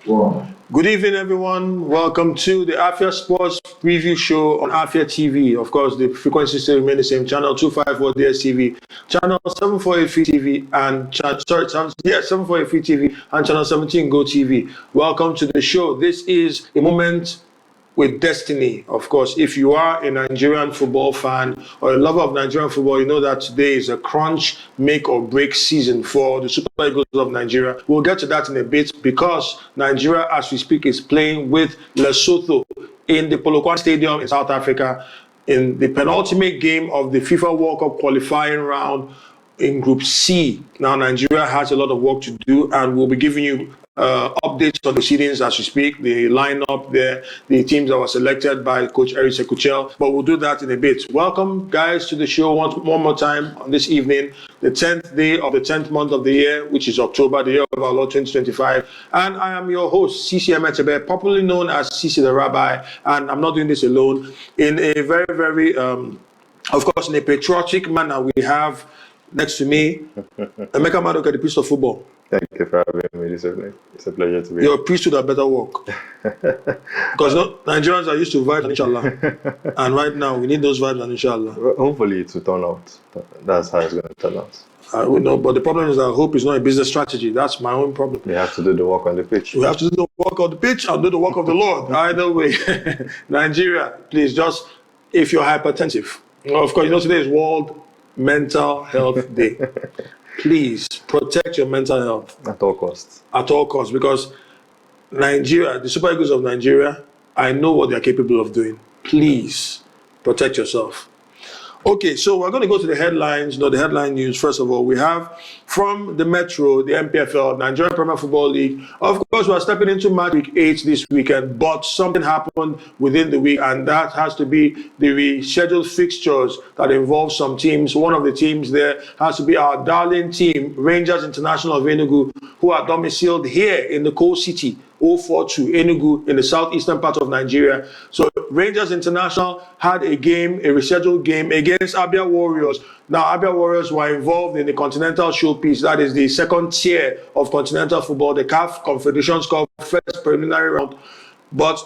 Wow. Good evening, everyone. Welcome to the AFIA Sports Preview Show on Afia TV. Of course, the frequencies still remain the same. Channel 254 DSTV, Channel 748 Free TV, and 748 Free TV, and Channel 17 Go TV. Welcome to the show. This is a moment with destiny. Of course, if you are a Nigerian football fan or a lover of Nigerian football, you know that today is a crunch, make or break season for the Super Eagles of Nigeria. We'll get to that in a bit because Nigeria, as we speak, is playing with Lesotho in the Polokwane Stadium in South Africa in the penultimate game of the FIFA World Cup qualifying round in Group C. Now, Nigeria has a lot of work to do, and we'll be giving you updates on the proceedings as we speak, the lineup there, the teams that were selected by Coach Eric Chelle, but we'll do that in a bit. Welcome, guys, to the show one more time on this evening, the 10th day of the 10th month of the year, which is October, the year of our Lord 2025. And I am your host, Sisi Emetebe, popularly known as Sisi the Rabbi, and I'm not doing this alone. In a very, very, of course, in a patriotic manner, we have next to me, Emeka Madoka, the priest of football. Thank you for having me this evening. It's a pleasure to be here. Your priesthood had better work. Because Nigerians are used to vibes and inshallah. And right now, we need those vibes and inshallah. Well, hopefully it will turn out. That's how it's going to turn out. We know, but the problem is that hope is not a business strategy. That's my own problem. We have to do the work on the pitch. We have to do the work on the pitch and do the work of the Lord. Either way. Nigeria, please, just if you're hypertensive. Of course, you know today is World Mental Health Day. Please protect your mental health. At all costs. At all costs, because Nigeria, the Super Eagles of Nigeria, I know what they're capable of doing. Please protect yourself. Okay, so we're going to go to the headlines, the headline news. First of all, we have from the Metro, the NPFL, Nigerian Premier Football League. Of course, we're stepping into Matchweek 8 this weekend, but something happened within the week, and that has to be the rescheduled fixtures that involve some teams. One of the teams there has to be our darling team, Rangers International of Enugu, who are domiciled here in the coal city, 042 Enugu in the southeastern part of Nigeria. So Rangers International had a rescheduled game against Abia Warriors. Now, Abia Warriors were involved in the continental showpiece, that is the second tier of continental football, the CAF Confederations Cup first preliminary round. But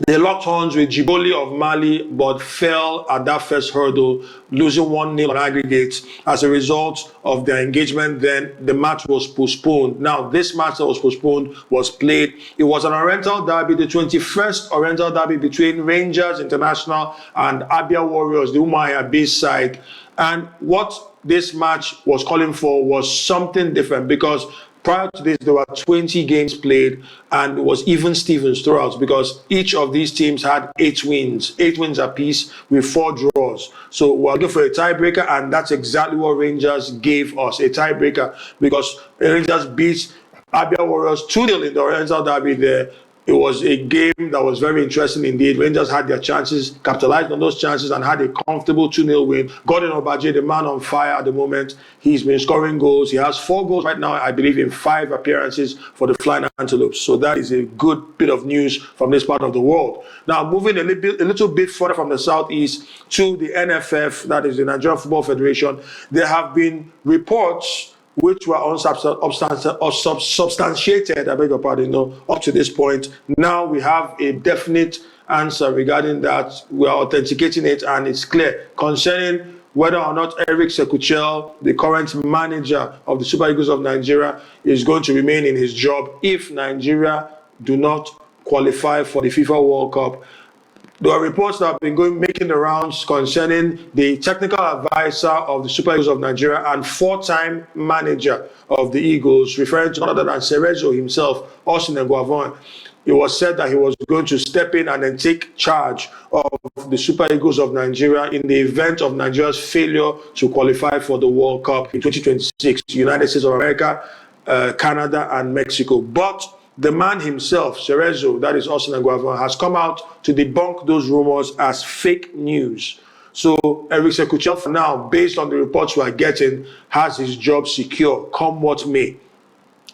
they locked horns with Djibouti of Mali, but fell at that first hurdle, losing 1-0 on aggregate. As a result of their engagement, then the match was postponed. Now, this match that was postponed was played. It was an Oriental Derby, the 21st Oriental Derby between Rangers International and Abia Warriors, the Umuahia B side. And what this match was calling for was something different, because prior to this, there were 20 games played, and it was even Stevens throughout, because each of these teams had 8 wins apiece with 4 draws. So we're looking for a tiebreaker, and that's exactly what Rangers gave us, a tiebreaker, because Rangers beat Abia Warriors 2-0 in the Oriental Derby there. It was a game that was very interesting indeed. Rangers had their chances, capitalized on those chances, and had a comfortable 2-0 win. Godwin Obaje, the man on fire at the moment, he's been scoring goals. He has 4 goals right now, I believe, in 5 appearances for the Flying Antelopes. So that is a good bit of news from this part of the world. Now, moving a little bit further from the southeast to the NFF, that is the Nigerian Football Federation, there have been reports which were unsubstantiated, I beg your pardon, up to this point. Now we have a definite answer regarding that. We are authenticating it, and it's clear concerning whether or not Eric Chelle, the current manager of the Super Eagles of Nigeria, is going to remain in his job if Nigeria do not qualify for the FIFA World Cup. There are reports that have been making the rounds concerning the technical advisor of the Super Eagles of Nigeria and 4-time manager of the Eagles, referring to none other than Cerezo himself, Austin Eguavoen. It was said that he was going to step in and then take charge of the Super Eagles of Nigeria in the event of Nigeria's failure to qualify for the World Cup in 2026, United States of America, Canada, and Mexico. But the man himself, Cerezo, that is Austin Eguavoen, has come out to debunk those rumors as fake news. So Eric Chelle, for now, based on the reports we are getting, has his job secure, come what may.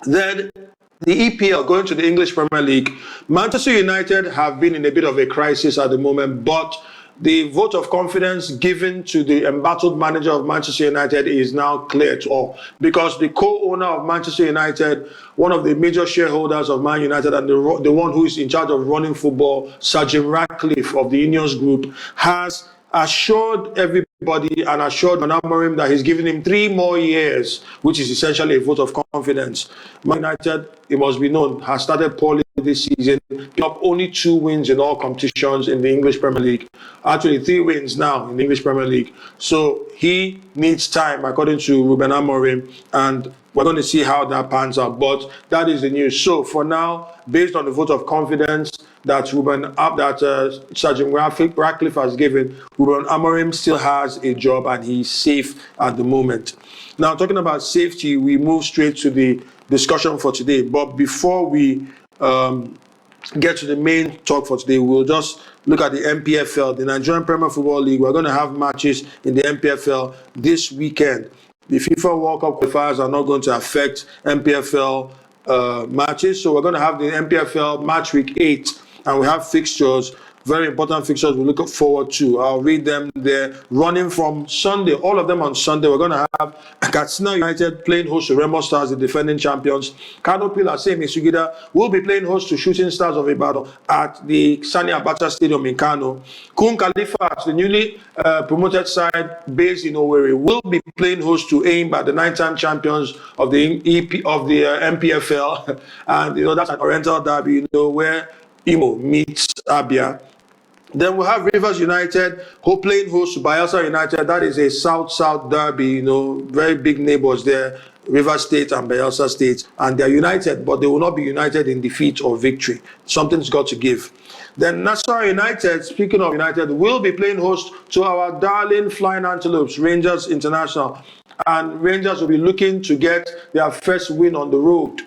Then the EPL, going to the English Premier League, Manchester United have been in a bit of a crisis at the moment, but the vote of confidence given to the embattled manager of Manchester United is now clear to all, because the co-owner of Manchester United, one of the major shareholders of Man United, and the one who is in charge of running football, Sergeant Ratcliffe of the Ineos Group, has assured everybody and assured Rúben Amorim that he's giving him 3 more years, which is essentially a vote of confidence. Man United, it must be known, has started poorly this season, giving up only 2 wins in all competitions in the English Premier League. Actually, 3 wins now in the English Premier League. So he needs time, according to Rúben Amorim, and we're going to see how that pans out. But that is the news. So for now, based on the vote of confidence that Sergeant Ratcliffe has given, Rúben Amorim still has a job and he's safe at the moment. Now, talking about safety, we move straight to the discussion for today. But before we get to the main talk for today, we'll just look at the NPFL, the Nigerian Premier Football League. We're going to have matches in the NPFL this weekend. The FIFA World Cup qualifiers are not going to affect NPFL matches, so we're going to have the NPFL Matchweek 8, and we have fixtures, very important fixtures we look forward to. I'll read them there. Running from Sunday, all of them on Sunday, we're going to have Katsina United playing host to Remo Stars, the defending champions. Kano Pillars, same in Sugida, will be playing host to Shooting Stars of Ibadan at the Sani Abacha Stadium in Kano. Kun Khalifa, the newly promoted side based in Owerri, will be playing host to Aimba, the 9-time champions of the NPFL. And that's an Oriental Derby, where Imo meets Abia. Then we'll have Rivers United who playing host to Bayelsa United. That is a South-South derby, very big neighbors there, Rivers State and Bayelsa State. And they're united, but they will not be united in defeat or victory. Something's got to give. Then Nassau United, speaking of United, will be playing host to our darling Flying Antelopes, Rangers International. And Rangers will be looking to get their first win on the road.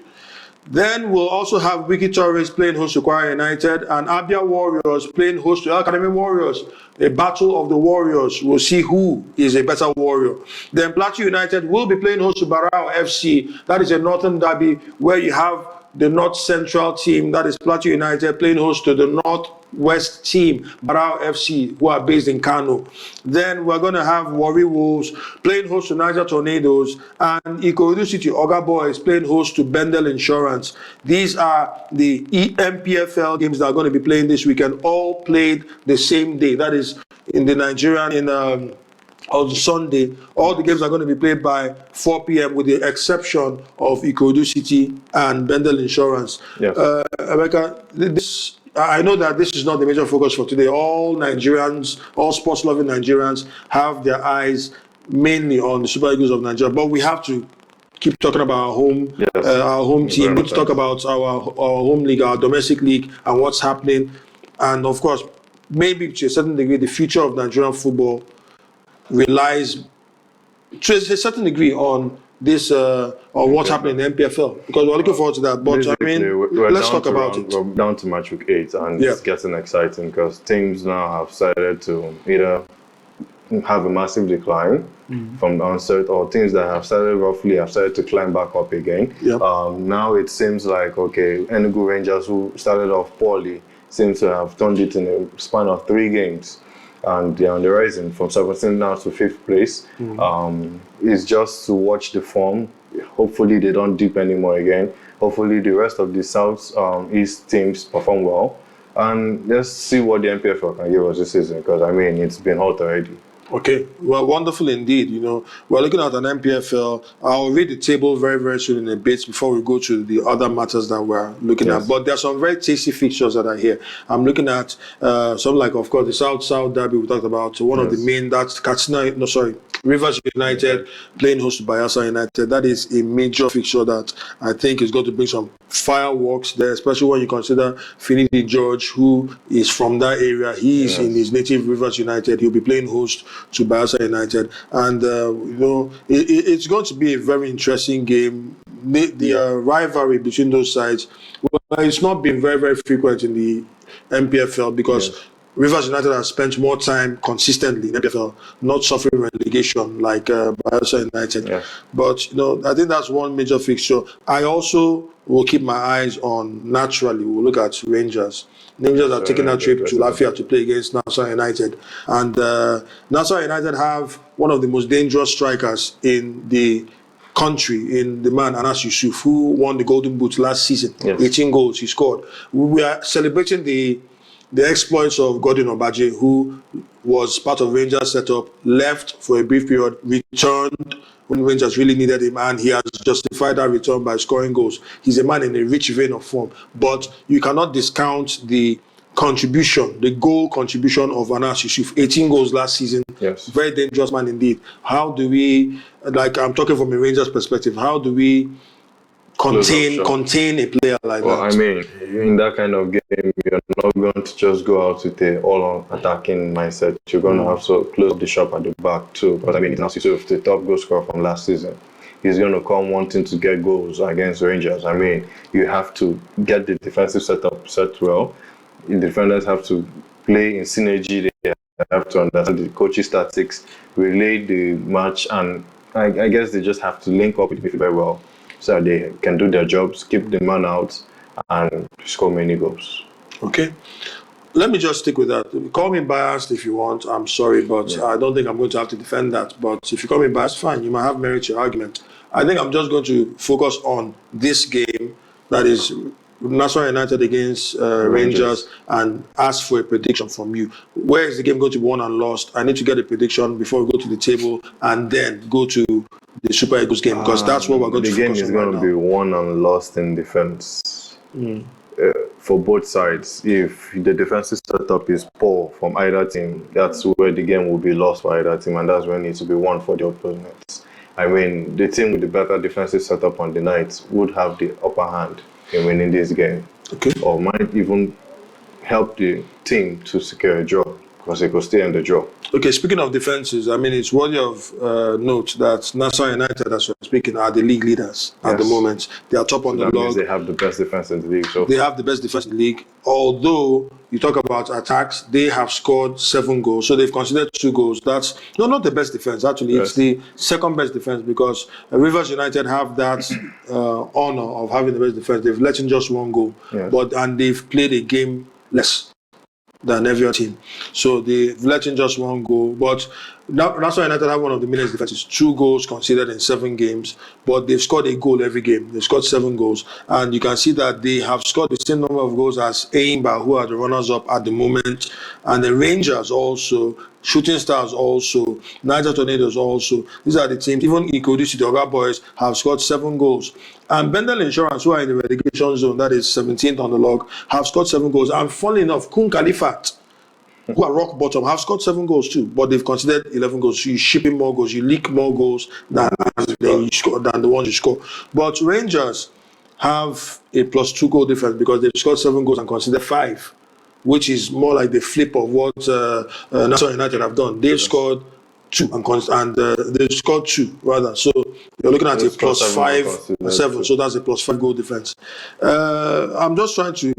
Then we'll also have Wiki Torres playing host to Kwara United and Abia Warriors playing host to Academy Warriors. A battle of the Warriors. We'll see who is a better warrior. Then Plateau United will be playing host to Barao FC. That is a Northern Derby where you have the North Central team, that is Plateau United, playing host to the Northwest team, Barao FC, who are based in Kano. Then we're going to have Warri Wolves playing host to Niger Tornadoes, and Ikorodu City Oga Boys playing host to Bendel Insurance. These are the NPFL games that are going to be playing this weekend, all played the same day. That is in the Nigerian, on Sunday. All the games are going to be played by 4 p.m. with the exception of Ikorodu City and Bendel Insurance. Yes. Emeka, I know that this is not the major focus for today. All Nigerians, all sports-loving Nigerians have their eyes mainly on the Super Eagles of Nigeria, but we have to keep talking about our home team. We need to talk about our home league, our domestic league, and what's happening. And of course, maybe to a certain degree, the future of Nigerian football relies to a certain degree on this on what's happening in the NPFL, because we're looking forward to that. But let's talk about it. We're down to Matchweek 8, and it's getting exciting because teams now have decided to either have a massive decline from the onset, or teams that have started to climb back up again. Now it seems like, Enugu Rangers, who started off poorly, seems to have turned it in a span of 3 games. And they're on the rising from 17th now to 5th place. It's just to watch the form. Hopefully they don't dip anymore again. Hopefully the rest of the South East teams perform well. And let's see what the NPFL can give us this season, because it's been hot already. Okay, well, wonderful indeed. We're looking at an NPFL. I'll read the table very, very soon in a bit before we go to the other matters that we're looking at. But there's some very tasty fixtures that are here. I'm looking at some like, of course, the South-South Derby we talked about. One of the main, that's Rivers United playing host to Bayelsa United. That is a major fixture that I think is going to bring some fireworks there, especially when you consider Finidi George, who is from that area. He is in his native Rivers United. He'll be playing host to Bayelsa United, and it's going to be a very interesting game. The rivalry between those sides, it's not been very, very frequent in the NPFL because Rivers United has spent more time consistently in NPFL, not suffering relegation like Bayelsa United. Yeah. But, I think that's one major fixture. I also will keep my eyes on, naturally, we'll look at Rangers. Rangers are taking a trip to Afia to play against Nassau United. And Nassau United have one of the most dangerous strikers in the country, in the man Anas Yusuf, who won the Golden Boot last season. Yes. 18 goals he scored. We are celebrating the exploits of Godwin Obaje, who was part of Rangers setup, left for a brief period, returned when Rangers really needed him, and he has justified that return by scoring goals. He's a man in a rich vein of form, but you cannot discount the contribution, the goal contribution of Anas Yusuf. 18 goals last season. Yes. Very dangerous man indeed. How do we, I'm talking from a Rangers perspective, how do we contain a player like that? Well, I mean, in that kind of game, you're not going to just go out with a all-attacking mindset. You're going to have to close the shop at the back too. Because I mean, Anas Yusuf, the top goal scorer from last season, he's going to come wanting to get goals against Rangers. I mean, you have to get the defensive setup set well. The defenders have to play in synergy. They have to understand the coach's tactics, relay the match, and I guess they just have to link up with the midfield very well so that they can do their jobs, keep the man out, and score many goals. Okay. Let me just stick with that. Call me biased if you want. I'm sorry, but I don't think I'm going to have to defend that. But if you call me biased, fine. You might have merit to your argument. I think I'm just going to focus on this game, that is Nassau United against Rangers, and ask for a prediction from you. Where is the game going to be won and lost? I need to get a prediction before we go to the table and then go to the Super Eagles game, because that's what we're going to focus on. The game is going to be won and lost in defense. For both sides. If the defensive setup is poor from either team, that's where the game will be lost for either team, and that's when it needs to be won for the opponents. I mean, the team with the better defensive setup on the night would have the upper hand in winning this game. Okay. Or might even help the team to secure a draw, because they could stay in the draw. Okay, speaking of defenses, I mean, it's worthy of note that Nassau United, as we're speaking, are the league leaders at the moment. They are top on the log. That means they have the best defense in the league. So they have the best defense in the league. Although you talk about attacks, they have scored 7 goals. So they've conceded 2 goals. That's not the best defense, actually. Yes. It's the second best defense, because Rivers United have that honor of having the best defense. They've let in just 1 goal, and they've played a game less than every other team. So they've let in just 1 goal. But Nassau United have one of the meanest defenses. 2 goals conceded in 7 games, but they've scored a goal every game. They've scored 7 goals. And you can see that they have scored the same number of goals as Eimba, who are the runners-up at the moment. And the Rangers also, Shooting Stars also, Niger Tornadoes also. These are the teams. Even Ikodisi, the Oga Boys, have scored 7 goals. And Bendel Insurance, who are in the relegation zone, that is 17th on the log, have scored 7 goals. And funnily enough, Kun Khalifat, who are rock bottom, have scored 7 goals too, but they've considered 11 goals. So you ship in more goals, you leak more goals than the ones you score. But Rangers have a +2 goal difference, because they've scored 7 goals and considered 5, which is more like the flip of what Nassau United have done. They've scored 2 and they've scored 2 rather. So you're looking at a +5, 7. So that's a +5 goal difference. I'm just trying to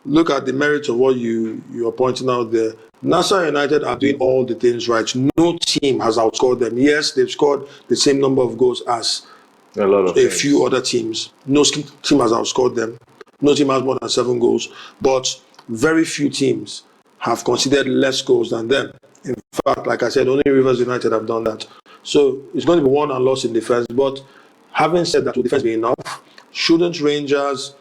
look at the merits of what you're pointing out there. Nassau United are doing all the things right. No team has outscored them. Yes, they've scored the same number of goals as a few other teams. No team has outscored them. No team has more than 7 goals. But very few teams have conceded less goals than them. In fact, like I said, only Rivers United have done that. So it's going to be won and lost in defense. But having said that, will defense be enough? Shouldn't Rangers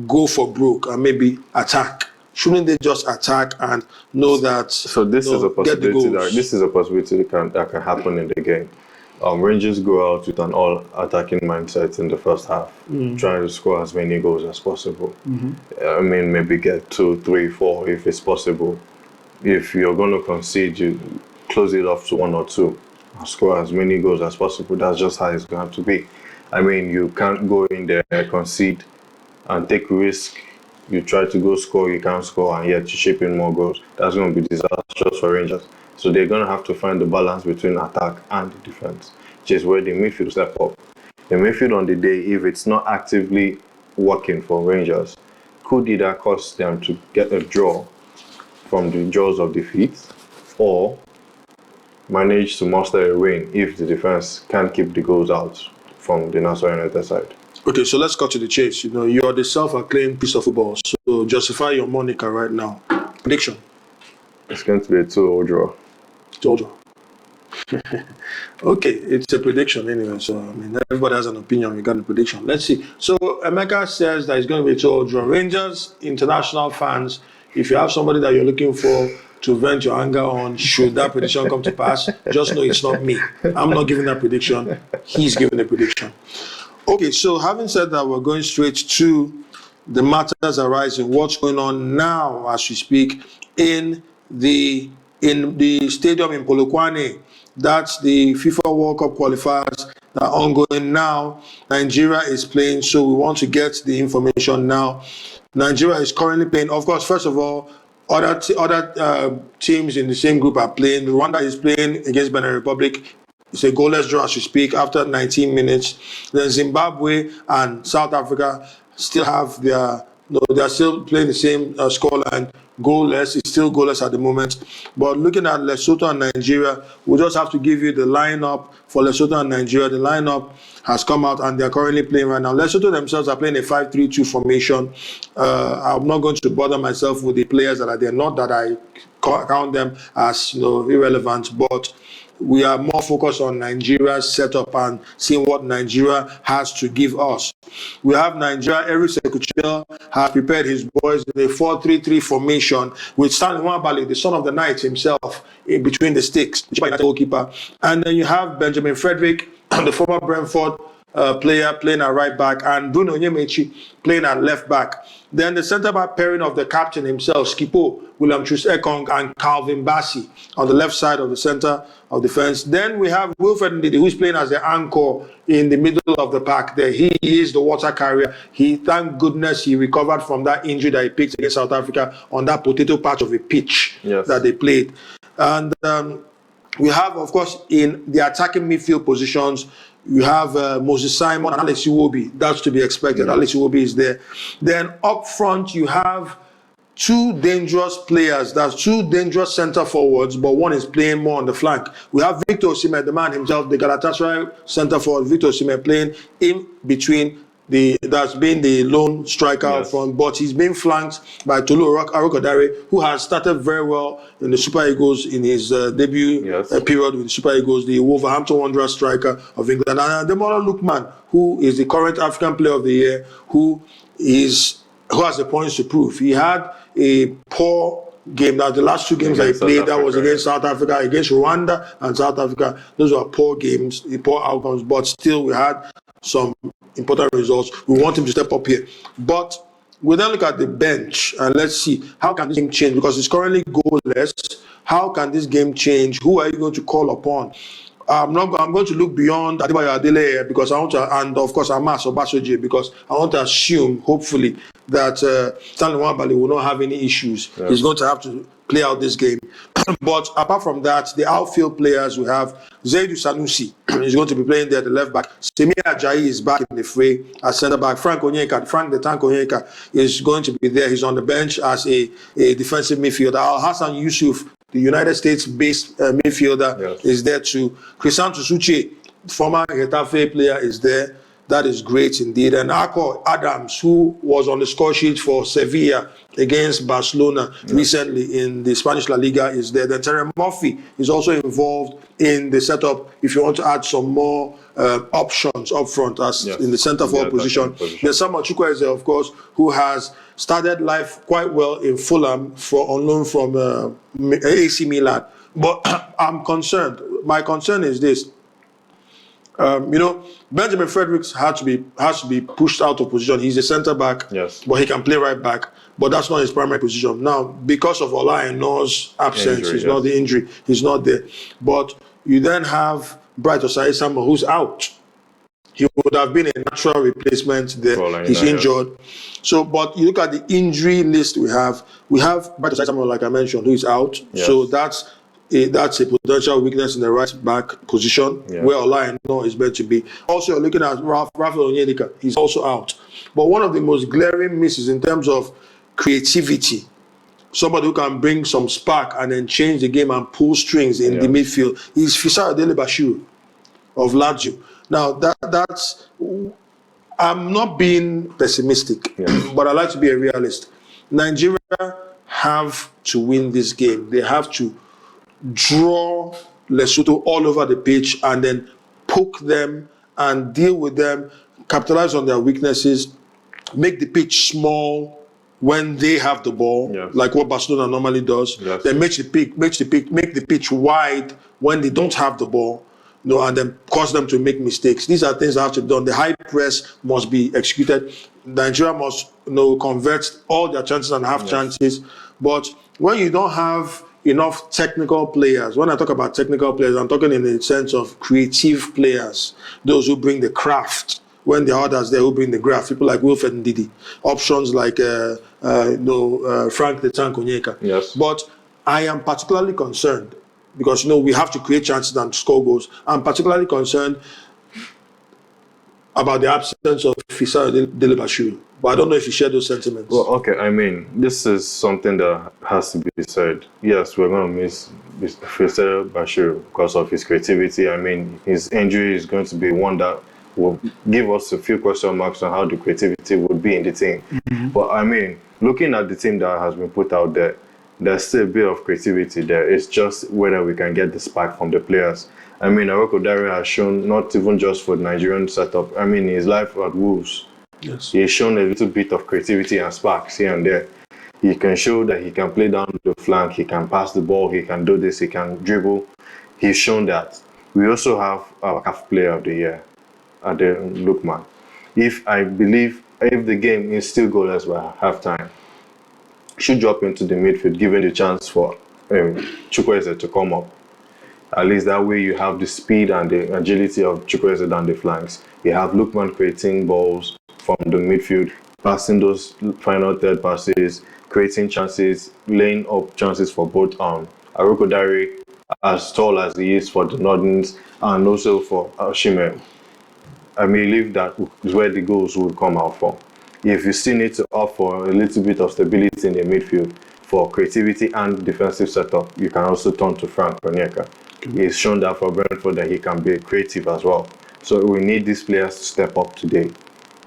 go for broke and maybe attack? Shouldn't they just attack and know that? So this is a possibility. That can happen in the game. Rangers go out with an all-attacking mindset in the first half, trying to score as many goals as possible. I mean, maybe get 2, 3, 4 if it's possible. If you're going to concede, you close it off to 1 or 2 and score as many goals as possible. That's just how it's going to have to be. I mean, you can't go in there, concede, and take risk. You try to go score, you can't score, and yet you ship in more goals. That's going to be disastrous for Rangers. So they're going to have to find the balance between attack and defense, which is where the midfield step up. The midfield on the day, if it's not actively working for Rangers, could either cause them to get a draw from the jaws of defeat, or manage to muster a win if the defense can't keep the goals out from the Nassau United side. Okay, so let's cut to the chase. You're the self-acclaimed piece of football, so justify your moniker right now. Prediction. It's going to be a 2-0 draw. 2-0 draw. Okay, it's a prediction anyway, so everybody has an opinion regarding the prediction. Let's see. So Emeka says that it's going to be a 2-0 draw. Rangers international fans, if you have somebody that you're looking for to vent your anger on, should that prediction come to pass, just know it's not me. I'm not giving that prediction. He's giving the prediction. Okay, so having said that, we're going straight to the matters arising. What's going on now as we speak in the stadium in Polokwane? That's the FIFA World Cup qualifiers that are ongoing now. Nigeria is playing, so we want to get the information now. Nigeria is currently playing. Of course, first of all, other teams in the same group are playing. Rwanda is playing against Benin Republic. It's a goalless draw as we speak after 19 minutes. Then Zimbabwe and South Africa still have they're still playing the same scoreline, goalless. It's still goalless at the moment. But looking at Lesotho and Nigeria, we'll just have to give you the lineup for Lesotho and Nigeria. The lineup has come out and they're currently playing right now. Lesotho themselves are playing a 5-3-2 formation. I'm not going to bother myself with the players that are there. Not that I count them as irrelevant, but we are more focused on Nigeria's setup and seeing what Nigeria has to give us. We have Nigeria. Eric Chelle has prepared his boys in a 4-3-3 formation with Stanley Nwabali, the son of the night himself, in between the sticks, the goalkeeper. And then you have Benjamin Frederick, the former Brentford player, playing at right back, and Bruno Nyemechi playing at left back. Then the centre-back pairing of the captain himself, Skipo, William Troost-Ekong, and Calvin Bassey on the left side of the centre of defence. Then we have Wilfred Ndidi, who's playing as the anchor in the middle of the pack there. He is the water carrier. Thank goodness he recovered from that injury that he picked against South Africa on that potato patch of a pitch that they played. And we have, of course, in the attacking midfield positions, you have Moses Simon and Alex Iwobi. That's to be expected. Alex Iwobi is there. Then up front, you have two dangerous players. That's two dangerous centre forwards, but one is playing more on the flank. We have Victor Osimhen, the man himself, the Galatasaray centre forward. Victor Osimhen playing in between that's been the lone striker up front, but he's been flanked by Tolu Arokodare, who has started very well in the Super Eagles in his debut period with the Super Eagles, the Wolverhampton Wanderers striker of England, and Ademola Lookman, who is the current African Player of the Year, who has the points to prove. He had a poor game. Now, the last two games that he played, that was against South Africa, against Rwanda and South Africa. Those were poor games, poor outcomes, but still we had some important results. We want him to step up here. But we then look at the bench and let's see, how can this game change? Because it's currently goalless. How can this game change? Who are you going to call upon? I'm going to look beyond Adebayo Adele because I want to, and of course Amas Obasoje, because I want to assume, hopefully, that Stanley Nwabali will not have any issues. He's going to have to play out this game. But apart from that, the outfield players, we have Zaidu Sanusi is going to be playing there at the left back. Semi Ajayi is back in the fray as centre back. Frank the Tank Onyeka is going to be there. He's on the bench as a defensive midfielder. Al Hassan Yusuf, the United States-based midfielder, is there too. Crisanto Suche, former Getafe player, is there. That is great indeed. And Akko Adams, who was on the score sheet for Sevilla against Barcelona recently in the Spanish La Liga, is there. Then Terry Murphy is also involved in the setup if you want to add some more options up front as in the centre forward position. There's Samuel Chukwueze, of course, who has started life quite well in Fulham on loan from AC Milan. But I'm concerned. My concern is this. Benjamin Fredericks has to be pushed out of position. He's a centre back, but he can play right back. But that's not his primary position. Now, because of Ola Aina's absence, he's not the injury, he's not there. But you then have Bright Osai Samuel, who's out. He would have been a natural replacement there. He's injured. So, but you look at the injury list we have Bright Osai Samuel, like I mentioned, who is out. So that's a potential weakness in the right back position where Ola Aina is meant to be. Also, you're looking at Rafael Onyedika. He's also out. But one of the most glaring misses in terms of creativity somebody who can bring some spark and then change the game and pull strings in the midfield, is Fissayo Dele-Bashiru of Lazio. Now, that's... I'm not being pessimistic, but I like to be a realist. Nigeria have to win this game. They have to draw Lesotho all over the pitch and then poke them and deal with them, capitalize on their weaknesses, make the pitch small when they have the ball, like what Barcelona normally does. Then make the pitch wide when they don't have the ball. And then cause them to make mistakes. These are things that have to be done. The high press must be executed. Nigeria must convert all their chances and have chances. But when you don't have enough technical players, when I talk about technical players, I'm talking in the sense of creative players, those who bring the craft. When there are others there who bring the graft, people like Wilfred Ndidi, options like Frank the Tank Onyeka. But I am particularly concerned because we have to create chances and score goals. I'm particularly concerned about the absence of Fissayo Dele-Bashiru, but I don't know if you share those sentiments. Well, okay, I mean, this is something that has to be said. Yes, we're going to miss Fissayo Dele-Bashiru because of his creativity. I mean, his injury is going to be one that will give us a few question marks on how the creativity would be in the team. But I mean, looking at the team that has been put out there, there's still a bit of creativity there. It's just whether we can get the spark from the players. I mean, Olowookere has shown, not even just for the Nigerian setup, I mean, his life at Wolves, he's shown a little bit of creativity and sparks here and there. He can show that he can play down the flank, he can pass the ball, he can do this, he can dribble. He's shown that. We also have our CAF Player of the Year, Lookman. I believe if the game is still goalless by halftime, should drop into the midfield, given the chance for Chukwueze to come up. At least that way you have the speed and the agility of Chukwueze down the flanks. You have Lookman creating balls from the midfield, passing those final third passes, creating chances, laying up chances for both Olowookere, as tall as he is for the Northerns, and also for Osimhen. I believe that is where the goals will come out from. If you still need to offer a little bit of stability in the midfield for creativity and defensive setup, you can also turn to Frank Onyeka. He's shown that for Brentford that he can be creative as well. So we need these players to step up today.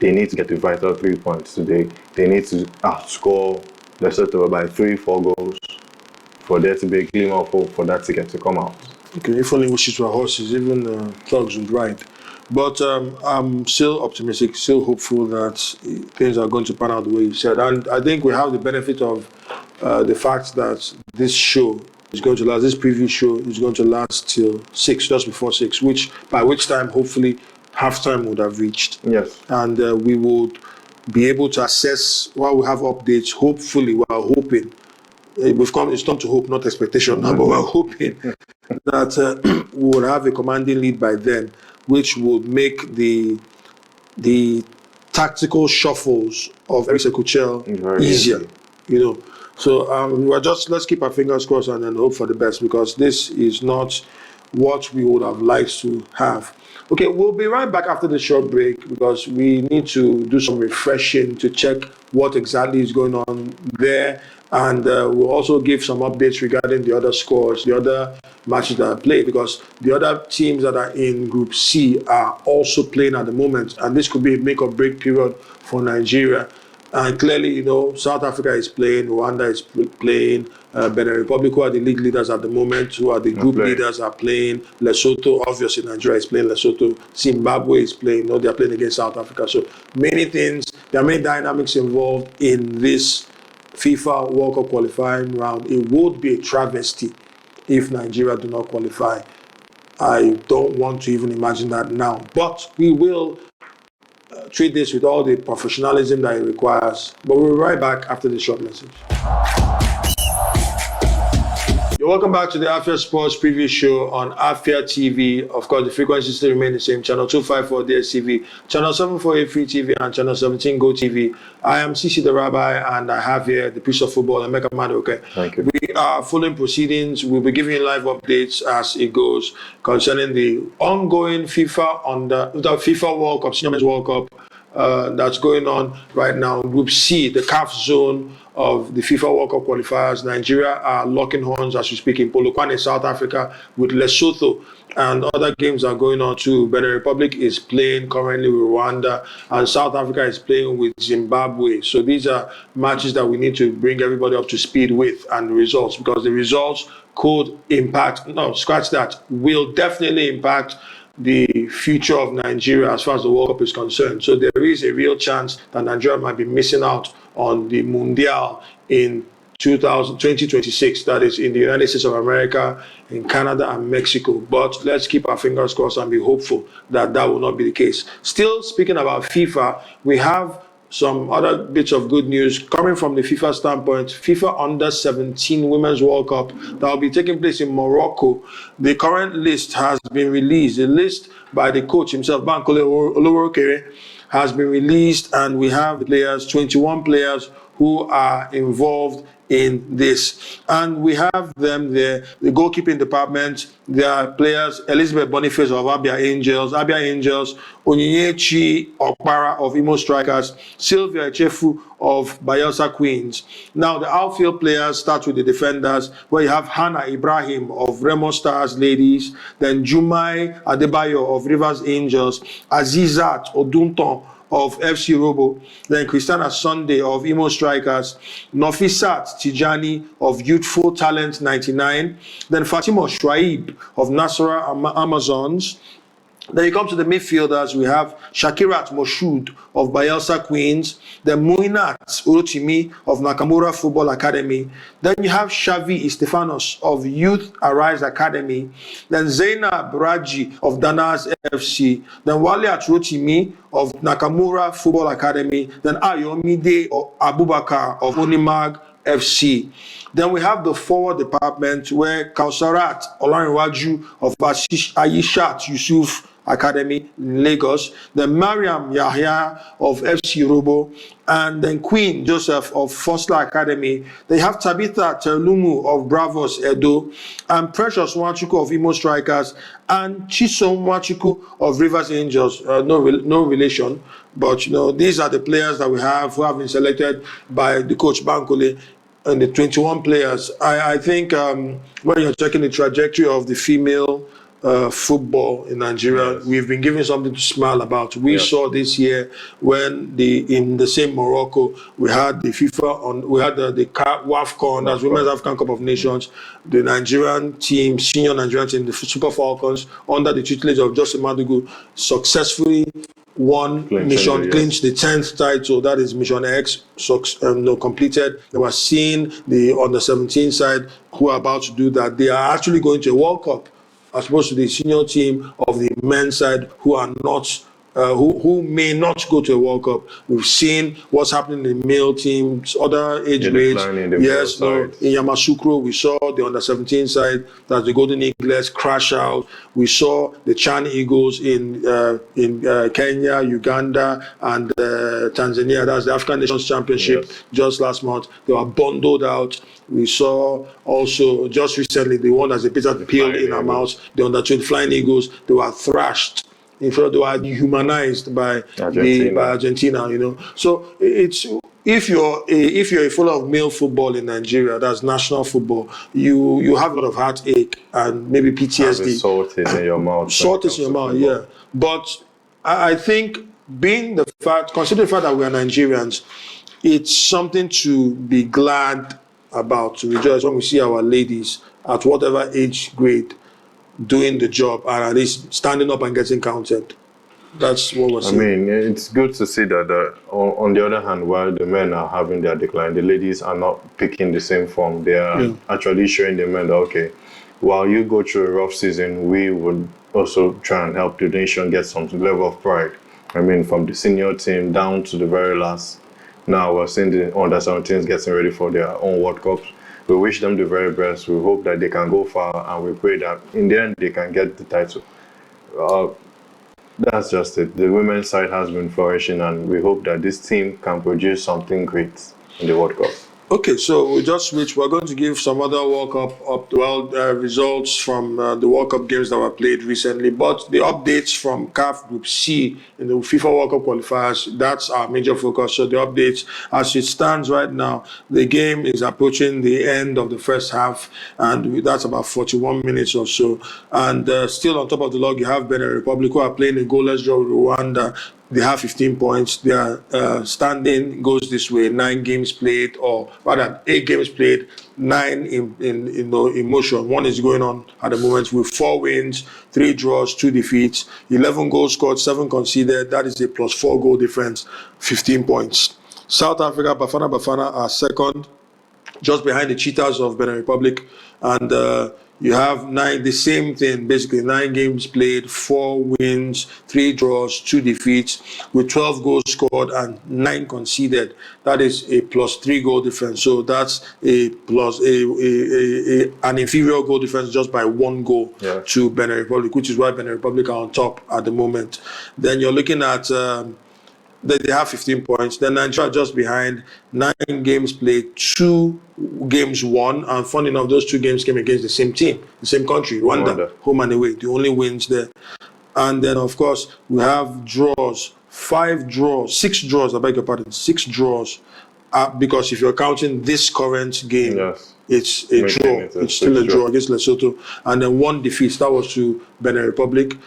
They need to get the vital 3 points today. They need to outscore Lesotho by 3-4 goals for there to be a glimmer of hope for that ticket to come out. Okay, if only wishes were horses, even thugs would ride. But I'm still optimistic, still hopeful that things are going to pan out the way you said. And I think we have the benefit of the fact that this show is going to last, this preview show is going to last till 6, just before 6, by which time, hopefully, halftime would have reached. Yes. And we would be able to assess while we have updates, hopefully, we're hoping. It's time to hope, not expectation now, but we're hoping that we will have a commanding lead by then, which would make the tactical shuffles of Eric Chelle easier, So let's keep our fingers crossed and then hope for the best, because this is not what we would have liked to have. Okay, we'll be right back after the short break because we need to do some refreshing to check what exactly is going on there. And we'll also give some updates regarding the other scores, the other matches that are played, because the other teams that are in Group C are also playing at the moment. And this could be a make or break period for Nigeria. And clearly, South Africa is playing, Rwanda is playing, Benin Republic, who are the league leaders at the moment, who are the group leaders, are playing. Lesotho, obviously, Nigeria is playing Lesotho. Zimbabwe is playing, they are playing against South Africa. So many things, there are many dynamics involved in this FIFA World Cup qualifying round. It would be a travesty if Nigeria do not qualify. I don't want to even imagine that now. But we will treat this with all the professionalism that it requires. But we'll be right back after this short message. You're welcome back to the AFIA Sports Preview Show on Afia TV. Of course, the frequencies still remain the same. Channel 254 DSTV, Channel 748 Free TV, and Channel 17 Go TV. I am Sisi the Rabbi, and I have here the priest of football, Emeka Madueke. Thank you. We are following proceedings. We'll be giving you live updates as it goes concerning the ongoing FIFA World Cup, Senior Men's World Cup, that's going on right now. Group C, the CAF zone of the FIFA World Cup qualifiers. Nigeria are locking horns as we speak in Polokwane, South Africa, with Lesotho, and other games are going on too. Benin Republic is playing currently with Rwanda, and South Africa is playing with Zimbabwe. So these are matches that we need to bring everybody up to speed with, and the results, because the results could impact, no, scratch that, will definitely impact the future of Nigeria as far as the World Cup is concerned. So there is a real chance that Nigeria might be missing out on the Mundial in 2026, that is in the United States of America, in Canada and Mexico. But let's keep our fingers crossed and be hopeful that that will not be the case. Still speaking about FIFA, we have some other bits of good news coming from the FIFA standpoint. FIFA Under-17 Women's World Cup that will be taking place in Morocco. The current list has been released. The list by the coach himself, Bankole Olowookere, has been released, and we have players, 21 players who are involved in this. And we have them there, the goalkeeping department. There are players, Elizabeth Boniface of Abia Angels, Onyinyechi Okpara of Imo Strikers, Sylvia Echefu of Bayelsa Queens. Now the outfield players start with the defenders, where you have Hannah Ibrahim of Remo Stars Ladies, then Jumai Adebayo of Rivers Angels, Azizat Odunton of FC Robo, then Christiana Sunday of Imo Strikers, Nofisat Tijani of Youthful Talent 99, then Fatima Shwaib of Nasara Amazons. Then you come to the midfielders, we have Shakirat Moshood of Bayelsa Queens, then Muinat Urotimi of Nakamura Football Academy, then you have Xavi Estefanos of Youth Arise Academy, then Zainab Raji of Danas FC, then Waliat Rotimi of Nakamura Football Academy, then Ayomide Abubakar of Unimag FC. Then we have the forward department, where Kausarat Olarinwaju of Ayishat Yusuf Academy in Lagos, then Mariam Yahya of FC Robo, and then Queen Joseph of Fosla Academy. They have Tabitha Terlumu of Bravos Edo, and Precious Nwachuku of Imo Strikers, and Chisom Nwachuku of Rivers Angels. No relation, but you know, these are the players that we have who have been selected by the coach Bankole, and the 21 players. I think when you're checking the trajectory of the female football in Nigeria, yes, we've been given something to smile about. We saw this year when in the same Morocco, we had the WAFCON, that's Women's African Cup of Nations, the Nigerian team, senior Nigerian team, the Super Falcons, under the tutelage of Jose Madugu, successfully clinched the 10th title, that is Mission X, completed. They were seeing the Under-17 side who are about to do that. They are actually going to a World Cup, as opposed to the senior team of the men's side who are not, who may not go to a World Cup. We've seen what's happening in the male teams, other age grades. Yes, in Yamoussoukro, we saw the Under-17 side, that's the Golden Eagles, crash out. We saw the Chan Eagles in Kenya, Uganda, and Tanzania. That's the African Nations Championship just last month. They were bundled out. We saw also just recently the one that's a bitter pill in our mouths, the Under-20 Flying Eagles. They were thrashed. In fact, they were dehumanized by Argentina. You know, so it's if you're a follower of male football in Nigeria, that's national football, you have a lot of heartache and maybe PTSD. Salt is in your mouth. Salt is in your mouth, yeah. But I think considering the fact that we are Nigerians, it's something to be glad about, to rejoice when we see our ladies at whatever age grade doing the job and at least standing up and getting counted. That's what we're seeing. I mean, it's good to see that on the other hand, while the men are having their decline, the ladies are not picking the same form. They are actually showing the men that, okay, while you go through a rough season, we would also try and help the nation get some level of pride. I mean, from the senior team down to the very last. Now we're seeing the Under-17s getting ready for their own World Cups. We wish them the very best. We hope that they can go far, and we pray that in the end they can get the title. That's just it. The women's side has been flourishing, and we hope that this team can produce something great in the World Cup. Okay, so we just switch. We're going to give some other World Cup results from the World Cup games that were played recently. But the updates from CAF Group C in the FIFA World Cup qualifiers, that's our major focus. So the updates, as it stands right now, the game is approaching the end of the first half, and that's about 41 minutes or so. And still on top of the log, you have Benin Republic, who are playing a goalless draw with Rwanda. They have 15 points. Their standing goes this way: 9 games played, or rather 8 games played, 9 in motion. One is going on at the moment with 4 wins, 3 draws, 2 defeats, 11 goals scored, 7 conceded. That is a +4 goal difference, 15 points. South Africa, Bafana are second, just behind the Cheetahs of Benin Republic, and you have the same thing, basically 9 games played, 4 wins, 3 draws, 2 defeats, with 12 goals scored and 9 conceded. That is a +3 goal difference. So that's an inferior goal difference just by 1 goal to Benin Republic, which is why Benin Republic are on top at the moment. Then you're looking at they have 15 points. Then Nigeria just behind, 9 games played, 2 games won. And funny enough, those 2 games came against the same team, the same country, Rwanda, home and away. The only wins there. And then, of course, we have draws, 6 draws, I beg your pardon, 6 draws. Because if you're counting this current game, it's a draw. It's still a draw against Lesotho. And then 1 defeat, that was to Benin Republic.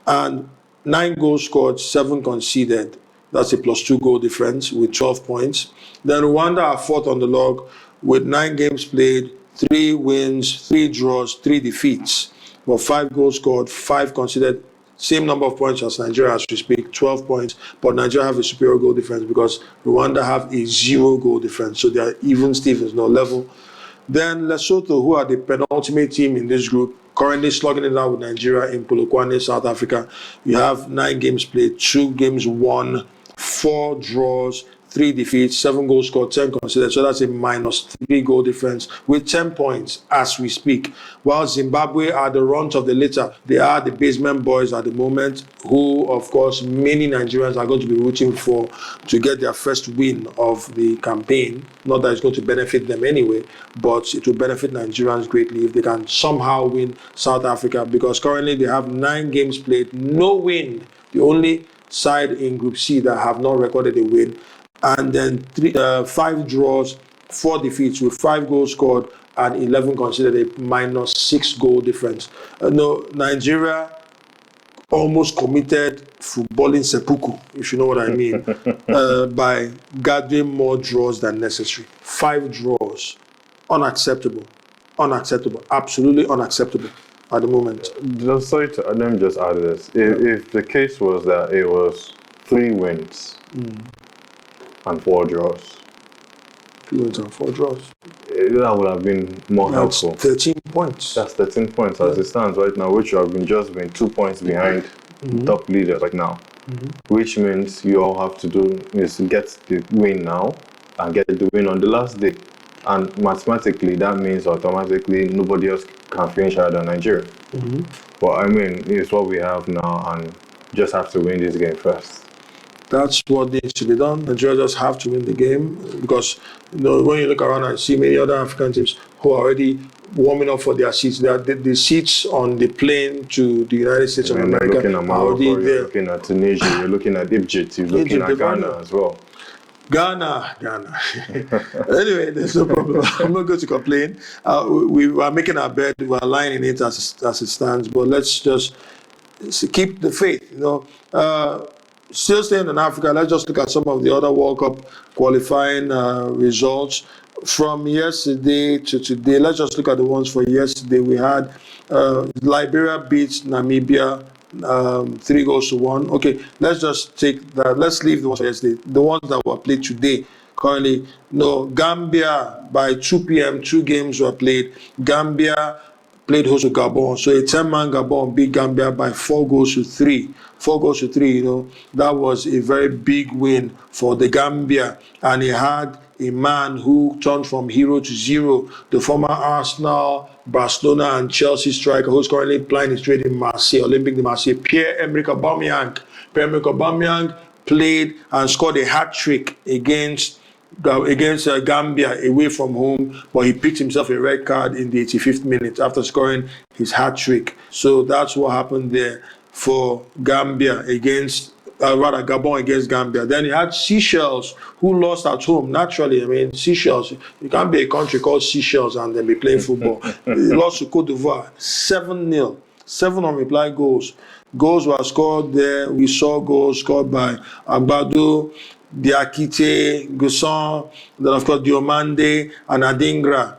And 9 goals scored, 7 conceded. That's a +2 goal difference with 12 points. Then Rwanda are 4th on the log with 9 games played, 3 wins, 3 draws, 3 defeats. But 5 goals scored, 5 conceded. Same number of points as Nigeria as we speak, 12 points. But Nigeria have a superior goal difference because Rwanda have a 0 goal difference. So they are even Stevens, no level. Then Lesotho, who are the penultimate team in this group, currently slugging it out with Nigeria in Polokwane, South Africa. You have 9 games played, 2 games won, 4 draws, 3 defeats, 7 goals scored, 10 conceded. So that's a -3 goal difference with 10 points as we speak. While Zimbabwe are the runt of the litter. They are the basement boys at the moment, who, of course, many Nigerians are going to be rooting for to get their first win of the campaign. Not that it's going to benefit them anyway, but it will benefit Nigerians greatly if they can somehow win South Africa, because currently they have 9 games played, no win. The only side in Group C that have not recorded a win, and then 5 draws, 4 defeats with 5 goals scored and 11 conceded, a -6 goal difference. Nigeria almost committed footballing seppuku, if you know what I mean, by gathering more draws than necessary. 5 draws, unacceptable, absolutely unacceptable at the moment. Sorry to let me just add this. If the case was that it was 3 wins and 4 draws, 3 wins and 4 draws, that would have been more helpful. 13 points. That's 13 points as it stands right now, which you have been 2 points behind top leaders right now. Which means you all have to do is get the win now and get the win on the last day. And mathematically, that means automatically nobody else can finish higher than Nigeria. But I mean, it's what we have now, and just have to win this game first. That's what needs to be done. Nigeria just have to win the game, because when you look around and see many other African teams who are already warming up for their seats, the seats on the plane to the United States of America you're looking at Morocco, are already there. You're looking at Tunisia, you're looking at Egypt, you're looking at Ghana as well. Ghana. Anyway, there's no problem. I'm not going to complain. We are making our bed. We are lying in it as it stands. But let's just keep the faith. Still staying in Africa, let's just look at some of the other World Cup qualifying results from yesterday to today. Let's just look at the ones for yesterday. We had Liberia beat Namibia 3-1. Okay, let's just take that. Let's leave the ones for yesterday. The ones that were played today. Currently, Gambia by 2 p.m. 2 games were played. Gambia played host to Gabon. So a 10-man Gabon beat Gambia by 4-3. 4-3, that was a very big win for the Gambia. And he had a man who turned from hero to zero, the former Arsenal, Barcelona, and Chelsea striker who's currently plying his trade in Marseille, Olympique de Marseille, Pierre-Emerick Aubameyang. Pierre-Emerick Aubameyang played and scored a hat-trick against against Gambia away from home, but he picked himself a red card in the 85th minute after scoring his hat-trick. So that's what happened there for Gambia against, Gabon against Gambia. Then you had Seychelles, who lost at home. Naturally, I mean, Seychelles, you can't be a country called Seychelles and then be playing football. They lost to Cote d'Ivoire, 7-0, 7 unreplied goals. Goals were scored there. We saw goals scored by Agbado, Diakite, Gusson, then of course Diomande and Adingra.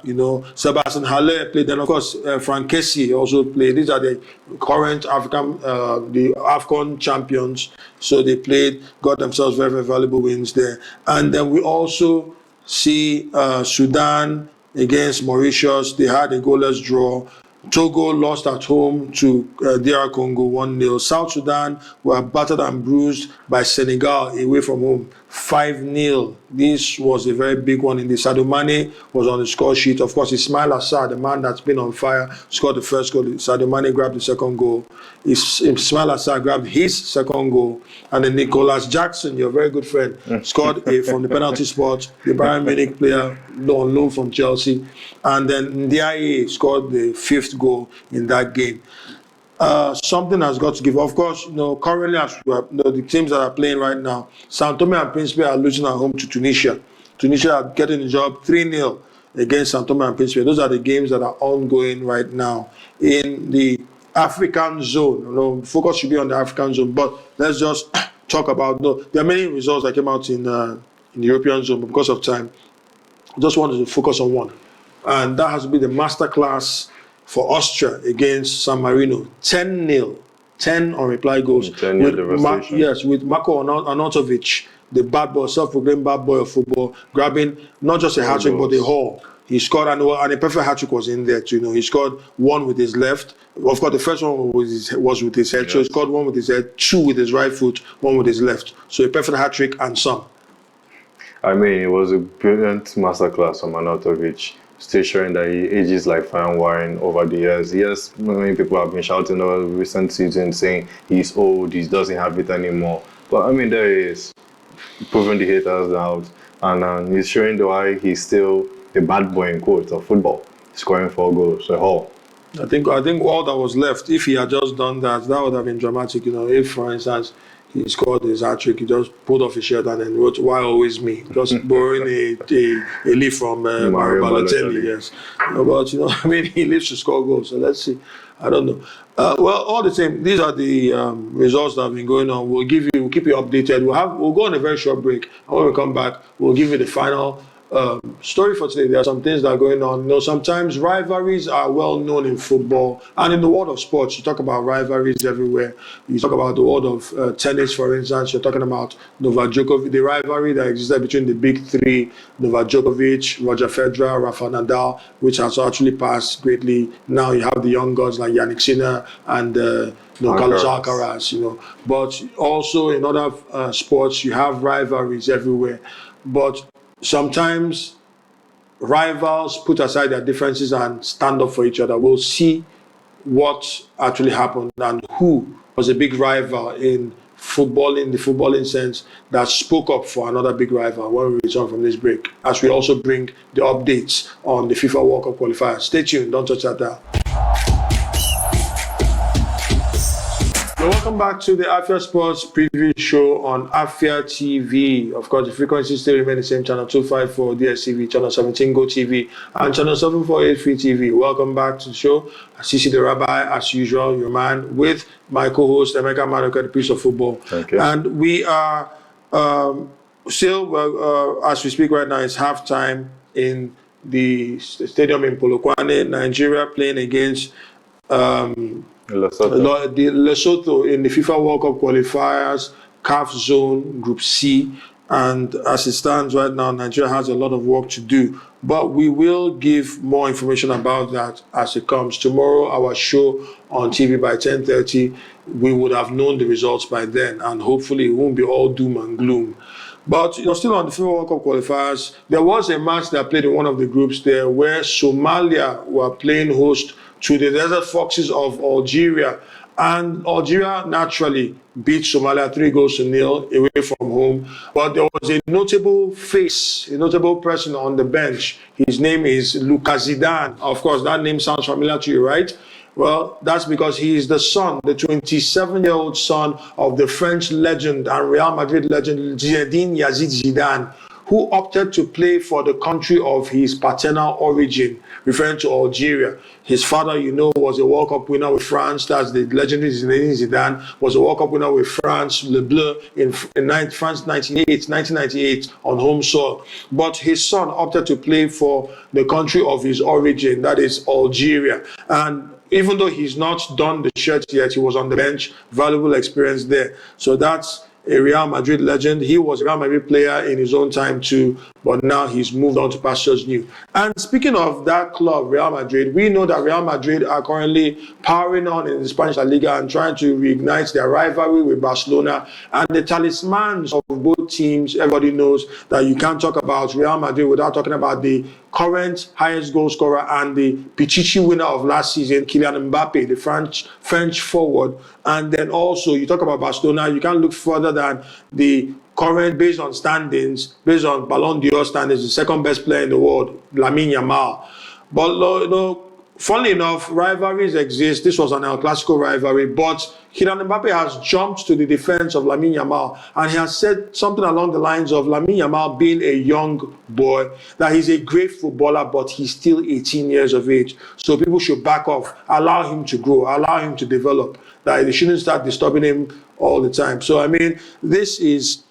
Sebastian Haller played. Then of course Frank Kessie also played. These are the current the AFCON champions. So they played, got themselves very, very valuable wins there. And then we also see Sudan against Mauritius. They had a goalless draw. Togo lost at home to DR Congo 1-0. South Sudan were battered and bruised by Senegal away from home 5-0. This was a very big one in the Sadio Mane was on the score sheet. Of course, Ismail Assar, the man that's been on fire, scored the first goal. Sadio Mane grabbed the second goal. Ismail Assar grabbed his second goal. And then Nicholas Jackson, your very good friend, scored from the penalty spot. The Bayern Munich player on loan from Chelsea. And then Ndiaye scored the 5th goal in that game. Something has got to give. Of course, currently, as the teams that are playing right now, Sao Tome and Principe are losing at home to Tunisia. Tunisia are getting the job 3-0 against Sao Tome and Principe. Those are the games that are ongoing right now in the African zone. Focus should be on the African zone, but let's just talk about. There are many results that came out in the European zone, but because of time, I just wanted to focus on one, and that has to be the masterclass for Austria against San Marino, 10-0, 10 unreplied goals. With Marko Arnautovic, the bad boy, self-proclaimed bad boy of football, grabbing not just a hat-trick but a haul. He scored, and a perfect hat-trick was in there too. He scored one with his left. Of course, the first one was with his head. Yes. So he scored one with his head, 2 with his right foot, 1 with his left. So a perfect hat-trick and some. I mean, it was a brilliant masterclass from Arnautovic. Still showing that he ages like fine wine over the years. Yes, many people have been shouting over the recent season saying he's old, he doesn't have it anymore. But I mean, there he is, proving the haters out. And he's showing why he's still a bad boy in quotes of football, scoring 4 goals, a haul. I think all that was left, if he had just done that would have been dramatic. If, for instance, he scored his hat-trick, he just pulled off his shirt and then wrote, "Why always me?" Just borrowing a leaf from Mario Balotelli, yes. But, he lives to score goals, so let's see. I don't know. Well, all the same, these are the results that have been going on. We'll keep you updated. We'll go on a very short break, and when we come back, we'll give you the final story for today. There are some things that are going on. Sometimes rivalries are well known in football and in the world of sports. You talk about rivalries everywhere. You talk about the world of tennis, for instance. You're talking about Novak Djokovic, the rivalry that existed between the big 3, Novak Djokovic, Roger Federer, Rafa Nadal, which has actually passed greatly. Now you have the young gods like Yannick Sinner and Carlos Alcaraz. But also in other sports, you have rivalries everywhere. But sometimes rivals put aside their differences and stand up for each other. We'll see what actually happened and who was a big rival in the footballing sense that spoke up for another big rival when we return from this break, as we also bring the updates on the FIFA World Cup qualifiers. Stay tuned, don't touch that dial. Welcome back to the AFIA Sports Preview Show on Afia TV. Of course, the frequencies still remain the same: channel 254 DSTV, channel 17 Go TV, and channel 748 Free TV. Welcome back to the show. Sisi the Rabbi, as usual, your man, with my co-host Emeka Manuka, the Priest of Football. Okay. And we are still, as we speak right now, it's halftime in the stadium in Polokwane, Nigeria, playing against Lesotho in the FIFA World Cup qualifiers, CAF zone, Group C. And as it stands right now, Nigeria has a lot of work to do. But we will give more information about that as it comes. Tomorrow, our show on TV by 10:30, we would have known the results by then. And hopefully it won't be all doom and gloom. But still on the FIFA World Cup qualifiers, there was a match that played in one of the groups there where Somalia were playing host to the Desert Foxes of Algeria. And Algeria naturally beat Somalia 3-0 away from home. But there was a notable face, a notable person on the bench. His name is Luca Zidane. Of course, that name sounds familiar to you, right? Well, that's because he is the son, the 27-year-old son of the French legend and Real Madrid legend Zinedine Zidane, who opted to play for the country of his paternal origin, referring to Algeria. His father, you know, was a World Cup winner with France. That's the legendary Zinedine Zidane, was a World Cup winner with France, Le Bleu, in France 1998 on home soil. But his son opted to play for the country of his origin, that is Algeria. And even though he's not donned the shirt yet, he was on the bench, valuable experience there. So that's a Real Madrid legend. He was a Real Madrid player in his own time too, but now he's moved on to pastures new. And speaking of that club, Real Madrid, we know that Real Madrid are currently powering on in the Spanish La Liga and trying to reignite their rivalry with Barcelona. And the talismans of both teams, everybody knows that you can't talk about Real Madrid without talking about the current highest goal scorer and the Pichichi winner of last season, Kylian Mbappé, the French forward. And then also, you talk about Barcelona, you can't look further than the current, based on standings, based on Ballon d'Or standings, the second best player in the world, Lamine Yamal. But, you know, funnily enough, rivalries exist. This was an El Clasico rivalry, but Kylian Mbappé has jumped to the defense of Lamine Yamal, and he has said something along the lines of Lamine Yamal being a young boy, that he's a great footballer, but he's still 18 years of age. So people should back off, allow him to grow, allow him to develop, that they shouldn't start disturbing him all the time. So, I mean, it's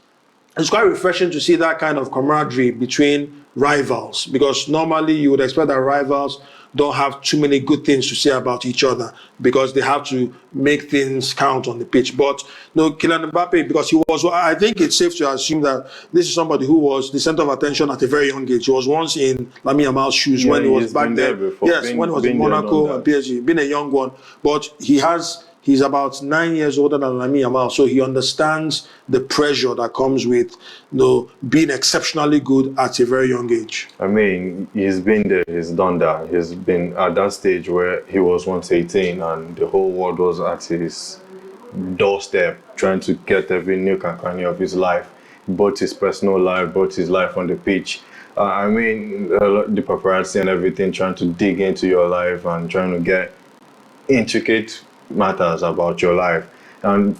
quite refreshing to see that kind of camaraderie between rivals, because normally you would expect that rivals don't have too many good things to say about each other because they have to make things count on the pitch. But no, Kylian Mbappé, because he was, I think it's safe to assume that this is somebody who was the center of attention at a very young age. He was once in Lamine Yamal's shoes when he was back there. Yes, when he was in Monaco and PSG, been a young one. But he's about 9 years older than Lamine Yamal, so he understands the pressure that comes with, you know, being exceptionally good at a very young age. I mean, he's been there, he's done that. He's been at that stage where he was once 18 and the whole world was at his doorstep trying to get every nook and cranny of his life, both his personal life, both his life on the pitch. I mean, the paparazzi and everything trying to dig into your life and trying to get intricate matters about your life. And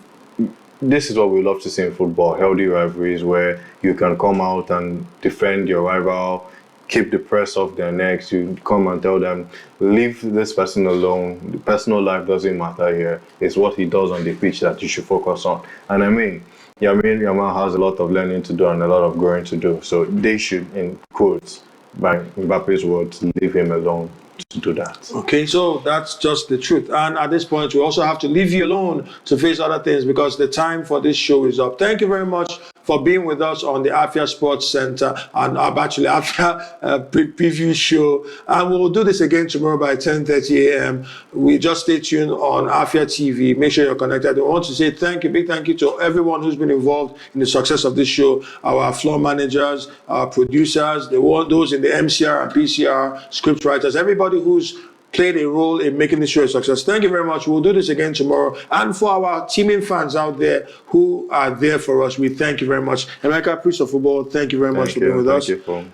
this is what we love to see in football, healthy rivalries where you can come out and defend your rival, keep the press off their necks. You come and tell them, leave this person alone. The personal life doesn't matter here. It's what he does on the pitch that you should focus on. And I mean, Yamal has a lot of learning to do and a lot of growing to do. So they should, in quotes, by Mbappe's words, leave him alone to do that. Okay, so that's just the truth. And at this point, we also have to leave you alone to face other things because the time for this show is up. Thank you very much for being with us on the AFIA Sports Center and actually AFIA Preview Show. And we'll do this again tomorrow by 10:30 a.m. We just stay tuned on Afia TV. Make sure you're connected. I want to say thank you, big thank you to everyone who's been involved in the success of this show. Our floor managers, our producers, those in the MCR and PCR, script writers, everybody who's played a role in making this show a success. Thank you very much. We'll do this again tomorrow. And for our teaming fans out there who are there for us, we thank you very much. Emeka, Priest of Football, thank you very much for being with us.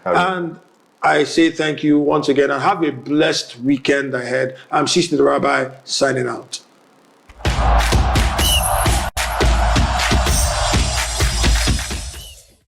And I say thank you once again and have a blessed weekend ahead. I'm Sisi the Rabbi, signing out.